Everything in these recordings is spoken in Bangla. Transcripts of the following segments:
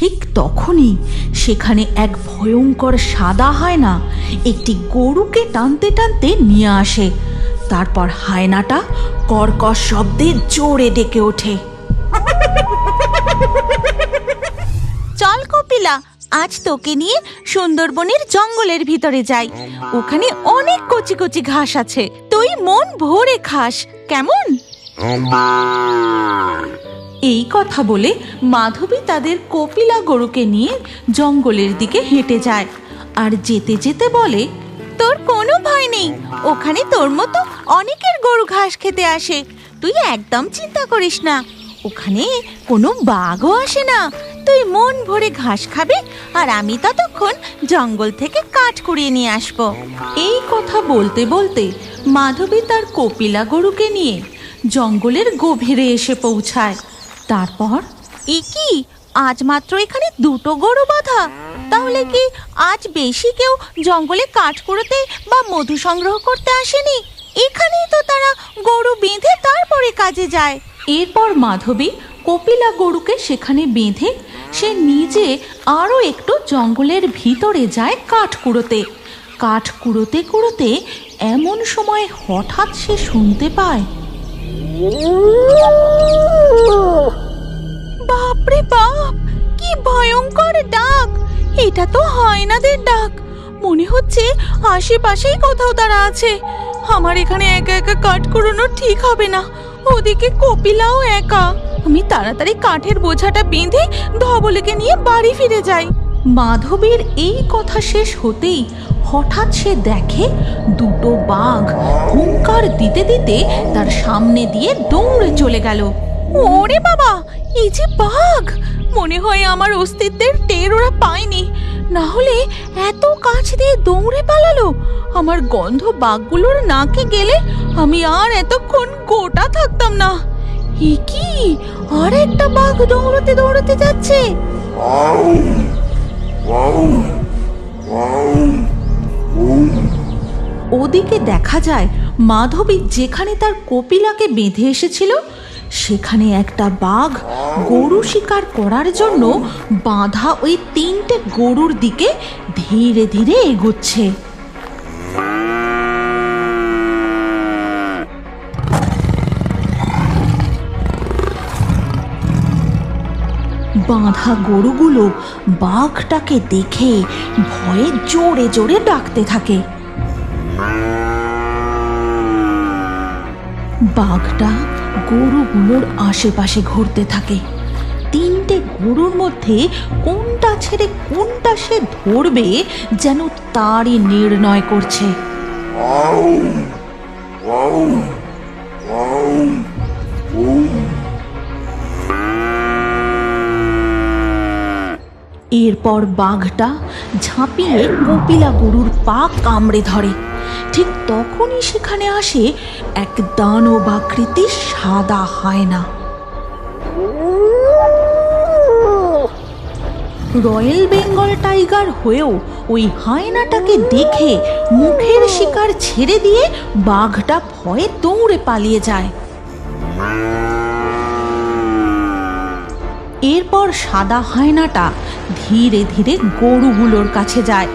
ঠিক তখনই সেখানে এক ভয়ঙ্কর সাদা হায়না একটি গরুকে টানতে টানতে নিয়ে আসে। তারপর হায়নাটা কর্কশ শব্দে জোরে ডেকে ওঠে, চল কপিলা, আজ তোকে নিয়ে সুন্দরবনের জঙ্গলের ভিতরে যাই। ওখানে অনেক কচি কচি ঘাস আছে, তুই মন ভরে খাস, কেমন? এই কথা বলে মাধবী তাদের কপিলা গরুকে নিয়ে জঙ্গলের দিকে হেঁটে যায় আর যেতে যেতে বলে, তোর কোনো ভয় নেই, ওখানে তোর মতো অনেকের গরু ঘাস খেতে আসে, তুই একদম চিন্তা করিস না। ওখানে কোনো বাঘও আসে না, তুই মন ভরে ঘাস খাবি আর আমি ততক্ষণ জঙ্গল থেকে কাঠ কুড়িয়ে নিয়ে আসবো। এই কথা বলতে বলতে মাধবী তার কপিলা গরুকে নিয়ে জঙ্গলের গভীরে এসে পৌঁছায়। তারপর, এ কি, আজ মাত্র এখানে দুটো গরু বাঁধা? তাহলে কি আজ বেশি কেউ জঙ্গলে কাঠ কুড়োতে বা মধু সংগ্রহ করতে আসেনি? এখানেই তো তারা গরু বেঁধে তারপরে কাজে যায়। এরপর মাধবী কপিলা গরুকে সেখানে বেঁধে সে নিজে আরও একটু জঙ্গলের ভিতরে যায় কাঠ কুড়োতে। কাঠ কুড়োতে কুড়োতে এমন সময় হঠাৎ সে শুনতে পায়, বাপরে বাপ, কি ভয়ঙ্কর ডাক! এটা তো হায়নাদের ডাক। মনে হচ্ছে আশেপাশেই কোথাও তারা আছে। আমার এখানে একা একা কাঠ কুড়োনো ঠিক হবে না, ওদিকে কপিলাও একা। আমি তাড়াতাড়ি কাঠের বোঝাটা বেঁধে ধবলকে নিয়ে বাড়ি ফিরে যাই। মাধবীর এই কথা শেষ হতেই হঠাৎ সে দেখে দুটো বাঘ হুঙ্কার দিতে দিতে তার সামনে দিয়ে দৌড়ে চলে গেল। ওরে বাবা, এই যে বাঘ! মনে হয় আমার অস্তিত্বের টের ওরা পায়নি, না হলে এত কাছ দিয়ে দৌড়ে পালালো। আমার গন্ধ বাঘগুলোর নাকে গেলে আমি আর এতক্ষণ গোটা থাকতাম না। এ কি, আর একটা বাঘ দৌড়তে দৌড়তে যাচ্ছে। ওদিকে দেখা যায় মাধবী যেখানে তার কপিলাকে বেঁধে এসেছিল সেখানে একটা বাঘ গরু শিকার করার জন্য বাঁধা ওই তিনটে গরুর দিকে ধীরে ধীরে এগোচ্ছে। বাঁধা গরুগুলো বাঘটাকে দেখে ভয়ে জোরে জোরে ডাকতে থাকে। বাঘটা গরুগুলোর আশেপাশে ঘুরতে থাকে। তিনটে গরুর মধ্যে কোনটা ছেড়ে কোনটা সে ধরবে যেন তারই নির্ণয় করছে। এরপর বাঘটা ঝাঁপিয়ে কপিলা গরুর পা কামড়ে ধরে। ঠিক তখনই সেখানে আসে এক দানব আকৃতির সাদা হায়না। রয়্যাল বেঙ্গল টাইগার হয়েও ওই হায়নাটাকে দেখে মুখের শিকার ছেড়ে দিয়ে বাঘটা ভয়ে দৌড়ে পালিয়ে যায়। এরপর সাদা হায়নাটা ধীরে ধীরে গরুগুলোর কাছে যায়।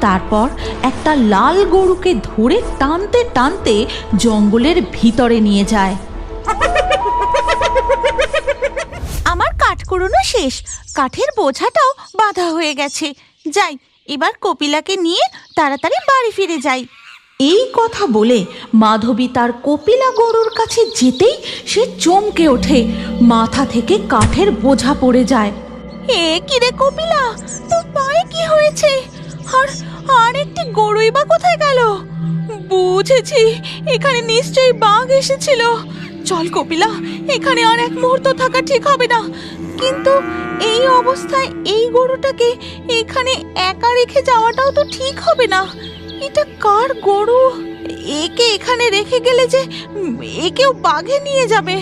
তারপর একটা লাল গরুকে ধরে টানতে টানতে জঙ্গলের ভিতরে নিয়ে যায়। আমার কাঠ কুড়োনো শেষ, কাঠের বোঝাটাও বাঁধা হয়ে গেছে। যাই, এবার কপিলাকে নিয়ে তাড়াতাড়ি বাড়ি ফিরে যাই। এই কথা বলে মাধবী তার কপিলা গরুর কাছে যেতেই সে চমকে ওঠে, মাথা থেকে কাঠের বোঝা পড়ে যায়। এ কি রে কপিলা, তোর পায়ে কি হয়েছে? আর একটি গরুই বা কোথায় গেল? বুঝেছি, এখানে নিশ্চয়ই বাঘ এসেছিল। চল কপিলা, এখানে আর এক মুহূর্ত থাকা ঠিক হবে না। কিন্তু এই অবস্থায় এই গরুটাকে এখানে একা রেখে যাওয়াটাও তো ঠিক হবে না। এটা কার গরু? একে এখানে রেখে গেলে যে একেও বাঘে নিয়ে যাবে।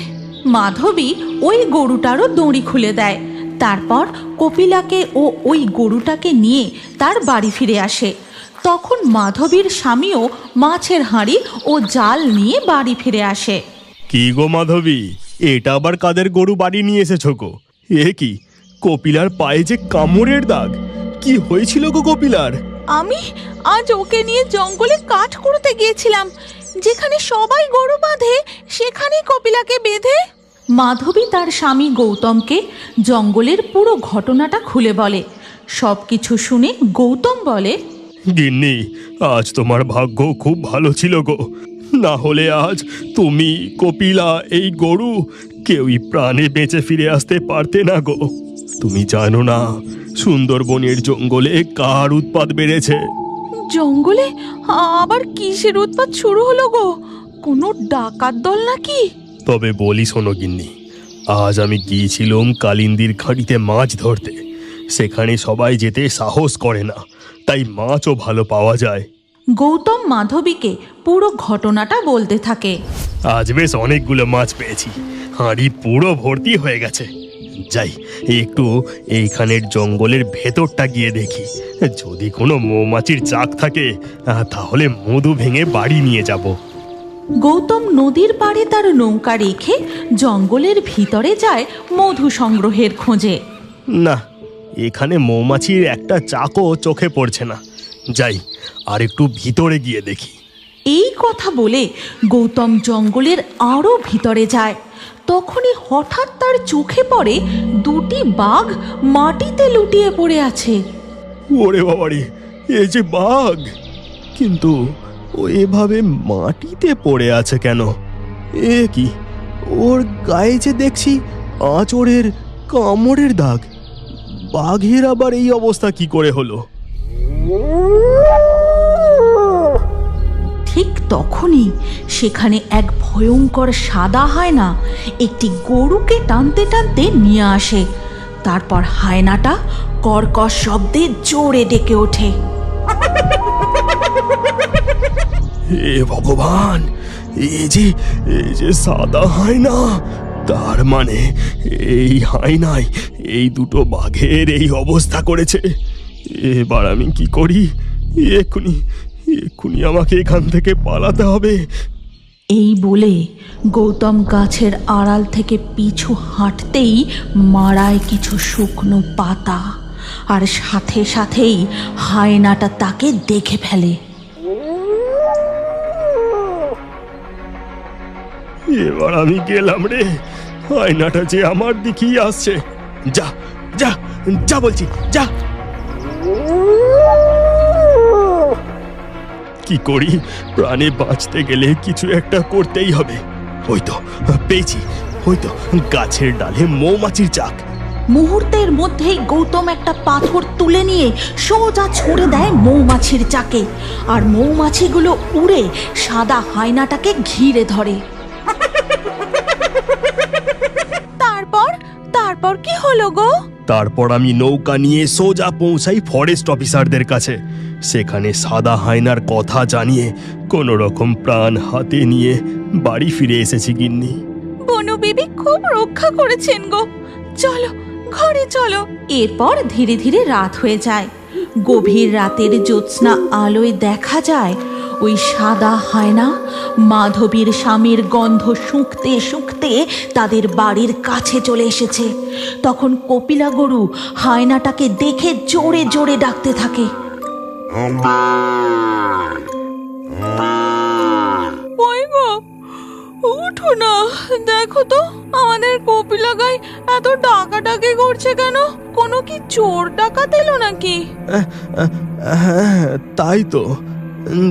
মাধবী ওই গরুটারও দড়ি খুলে দেয়। তারপর কপিলাকে ও ওই গরুটাকে নিয়ে তার বাড়ি ফিরে আসে। তখন মাধবীর স্বামীও মাছের হাঁড়ি ও জাল নিয়ে বাড়ি ফিরে আসে। কি গো মাধবী, এটা আবার কাদের গরু বাড়ি নিয়ে এসেছো গো? এ কি, কপিলার পায়ে যে কামড়ের দাগ, কি হয়েছিল গো কপিলার? আমি আজ ওকে নিয়ে জঙ্গলে কাঠ কুড়োতে গিয়েছিলাম। যেখানে সবাই গরু বাঁধে সেখানেই কপিলাকে বেঁধে। মাধবী তার স্বামী গৌতমকে জঙ্গলের পুরো ঘটনাটা খুলে বলে। সব কিছু শুনে গৌতম বলে, গিন্নি, আজ তোমার ভাগ্য খুব ভালো ছিল গো, না হলে আজ তুমি, কপিলা, এই গরু কেউই প্রাণে বেঁচে ফিরে আসতে পারতে না গো। তুমি জানো না সুন্দরবনের জঙ্গলে কার উৎপাত বেড়েছে? জঙ্গলে আবার কিসের উৎপাত শুরু হলো গো? কোনো ডাকাত দল নাকি? তবে বলি শোনো গিন্নি, আজ আমি গিয়েছিলাম কালিন্দির খাঁড়িতে মাছ ধরতে। সেখানে সবাই যেতে সাহস করে না, তাই মাছও ভালো পাওয়া যায়। গৌতম মাধবীকে পুরো ঘটনাটা বলতে থাকে। আজ বেশ অনেকগুলো মাছ পেয়েছি, হাঁড়ি পুরো ভর্তি হয়ে গেছে। যাই একটু এইখানের জঙ্গলের ভেতরটা গিয়ে দেখি, যদি কোনো মৌমাছির চাক থাকে তাহলে মধু ভেঙে বাড়ি নিয়ে যাব। গৌতম নদীর পাড়ে তার নৌকা রেখে জঙ্গলের ভিতরে যায় মধু সংগ্রহের খোঁজে। না, এখানে মৌমাছির একটা চাকও চোখে পড়ছে না। যাই আর একটু ভিতরে গিয়ে দেখি। এই কথা বলে গৌতম জঙ্গলের আরো ভিতরে যায়। তখনই হঠাৎ তার চোখে পড়ে দুটি বাঘ মাটিতে লুটিয়ে পড়ে আছে। ওরে বাবারে, এই যে বাঘ, কিন্তু ও এভাবে মাটিতে পড়ে আছে কেন? এ কি, ওর গায়ে যে দেখছি আঁচড়ের কামড়ের দাগ। বাঘের আবার এই অবস্থা কি করে হলো? ঠিক তখনই সেখানে এক ভয়ঙ্কর সাদা হায়না একটি গরুকে টানতে টানতে নিয়ে আসে। তারপর হায়নাটা কর্কশ শব্দে জোরে ডেকে ওঠে। হে ভগবান, এই যে সাদা হায়না, তার মানে এই হায়নাই এই দুটো বাঘের এই অবস্থা করেছে। এবার আমি কি করি? এক্ষুনি আমাকে এখান থেকে পালাতে হবে। এই বলে গৌতম গাছের আড়াল থেকে পিছু হাঁটতেই মারায় কিছু শুকনো পাতা, আর সাথে সাথেই হায়নাটা তাকে দেখে ফেলে। এবার আমি গেলাম রে, হায়নাটা যে আমার দিকেই আসছে। যা যা যা বলছি, যা। কি করি, প্রাণে বাঁচতে গেলে কিছু একটা করতেই হবে। ওই তো পেয়েছি, ওই তো গাছের ডালে মৌমাছির চাক। মুহূর্তের মধ্যেই গৌতম একটা পাথর তুলে নিয়ে সোজা ছুঁড়ে দেয় মৌমাছির চাকে, আর মৌমাছিগুলো উড়ে সাদা হায়নাটাকে ঘিরে ধরে। তারপর কি হলো গো? তারপর আমি নৌকা নিয়ে সোজা পৌঁছাই ফরেস্ট অফিসারদের কাছে। সেখানে সাদা হায়নার কথা জানিয়ে কোনো রকম প্রাণ হাতে নিয়ে বাড়ি ফিরে এসেছি গিন্নি। বনু বিবি খুব রক্ষা করেছেন গো। চলো ঘরে চলো। এরপর ধীরে ধীরে রাত হয়ে যায়। গভীর রাতের জ্যোৎস্না আলোয় দেখা যায় ওই সাদা হায়না মাধবীর স্বামীর গন্ধ শুঁকতে শুঁকতে তাদের বাড়ির কাছে চলে এসেছে। তখন কপিলা গরু হায়নাটাকে দেখে জোরে জোরে ডাকতে থাকে। ওই গো, উঠো না, দেখো তো আমাদের কপিলা গাই এত ডাকাডাকি করছে কেন? কোনো কি চোর ডাকাত এলো নাকি? হ্যাঁ, তাই তো,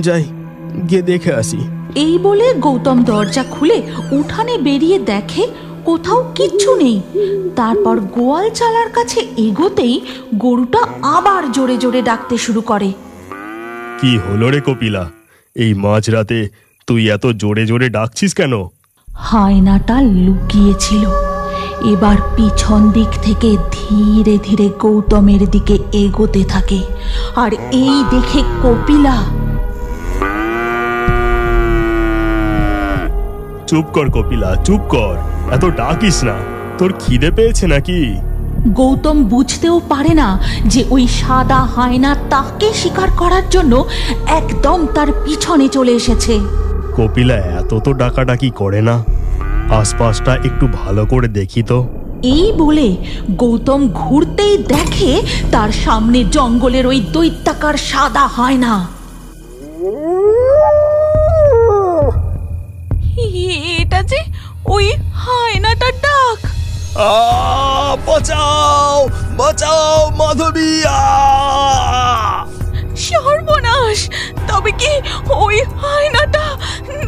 যাই গিয়ে দেখে আসি। এই বলে গৌতম দরজা খুলে উঠানে বেরিয়ে দেখে কোথাও কিচ্ছু নেই। তারপর গোয়াল চালার কাছে এগোতেই গরুটা আবার জোরে জোরে ডাকতে শুরু করে। কি হলো রে কপিলা, এই মাঝরাতে তুই এত জোরে জোরে ডাকছিস কেন? হায়নাটা লুকিয়েছিল, এবার পিছন দিক থেকে ধীরে ধীরে গৌতমের দিকে এগোতে থাকে। আর এই দেখে কপিলা। চুপ কর কপিলা, চুপ কর, এত ডাকিস না। তোর খিদে পেয়েছে নাকি? গৌতম বুঝতেও পারে না যে ওই সাদা হায়না তাকে শিকার করার জন্য একদম তার পিছনে চলে এসেছে। কপিলা এত তো ডাকাডাকি করে না, আশপাশটা একটু ভালো করে দেখি তো। এই বলে গৌতম ঘুরতেই দেখে তার সামনে জঙ্গলের ওই দৈত্যাকার সাদা হায়না। এটা যে ওই হায়নাটার ডাক। বাঁচাও বাঁচাও মাধবী! সর্বনাশ! তবে কি ওই হায়নাটা?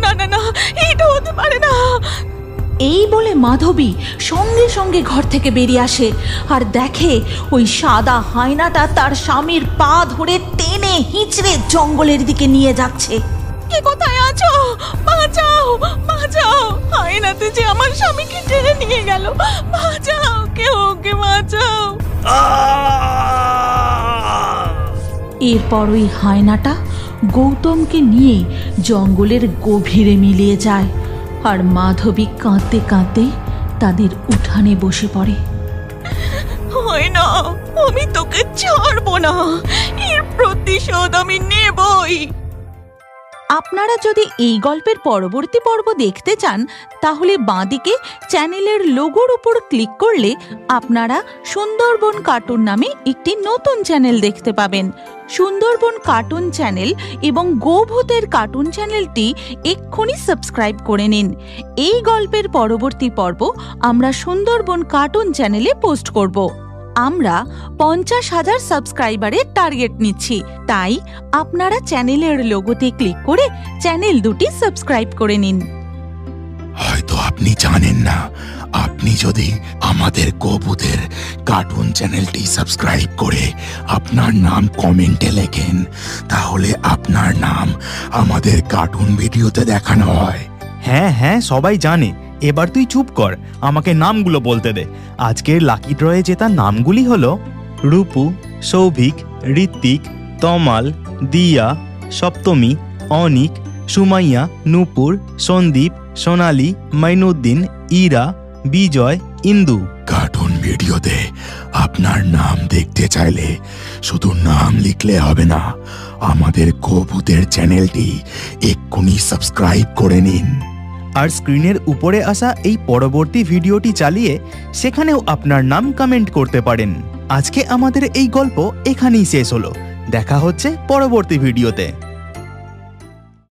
না না না, এটা হতে পারে না। এই বলে মাধবী সঙ্গে সঙ্গে ঘর থেকে বেরিয়ে আসে আর দেখে ওই সাদা হায়নাটা তার স্বামীর পা ধরে টেনে হিঁচড়ে জঙ্গলের দিকে নিয়ে যাচ্ছে। কে কোথায় আছো? বাঁচাও বাঁচাও! হায়নাতে যে আমার স্বামীকে টেনে নিয়ে গেল। বাঁচাও, কেউ ওকে বাঁচাও। এরপর ওই হায়নাটা গৌতমকে নিয়ে জঙ্গলের গভীরে মিলিয়ে যায় আর মাধবী কাঁদতে কাঁদতে তাদের উঠানে বসে পড়ে। হয় না, আমি তোকে ছাড়বো না। এর প্রতিশোধ আমি নেবই। আপনারা যদি এই গল্পের পরবর্তী পর্ব দেখতে চান তাহলে বাঁদিকে চ্যানেলের লোগোর উপর ক্লিক করলে আপনারা সুন্দরবন কার্টুন নামে একটি নতুন চ্যানেল দেখতে পাবেন। সুন্দরবন কার্টুন চ্যানেল এবং গোভূতের কার্টুন চ্যানেলটি এক্ষুনি সাবস্ক্রাইব করে নিন। এই গল্পের পরবর্তী পর্ব আমরা সুন্দরবন কার্টুন চ্যানেলে পোস্ট করব। আমরা 50,000 সাবস্ক্রাইবারের টার্গেট নিচ্ছি, তাই আপনারা চ্যানেলের লোগোতে ক্লিক করে চ্যানেল দুটি সাবস্ক্রাইব করে নিন। হয়তো আপনি জানেন না, আপনি যদি আমাদের গোভূতের কার্টুন চ্যানেলটি সাবস্ক্রাইব করে আপনার নাম কমেন্টে লেখেন, তাহলে আপনার নাম আমাদের কার্টুন ভিডিওতে দেখানো হয়। হ্যাঁ হ্যাঁ, সবাই জানে। এবার তুই চুপ কর, আমাকে নামগুলো বলতে দে। আজকের লাকি ড্রয়ে জেতা নামগুলি হলো রূপু, সৌভিক, ঋত্বিক, তমাল, দিয়া, সপ্তমী, অনিক, সুমাইয়া, নূপুর, সন্দীপ, সোনালি, মাইনুদ্দিন, ইরা, বিজয়, ইন্দু। কার্টুন ভিডিওতে আপনার নাম দেখতে চাইলে শুধু নাম লিখলে হবে না, আমাদের গোভূতের চ্যানেলটি এক্ষুনি সাবস্ক্রাইব করে নিন। আর স্ক্রিনের উপরে আসা এই পরবর্তী ভিডিওটি চালিয়ে সেখানেও আপনার নাম কমেন্ট করতে পারেন। আজকে আমাদের এই গল্প এখানেই শেষ হলো। দেখা হচ্ছে পরবর্তী ভিডিওতে।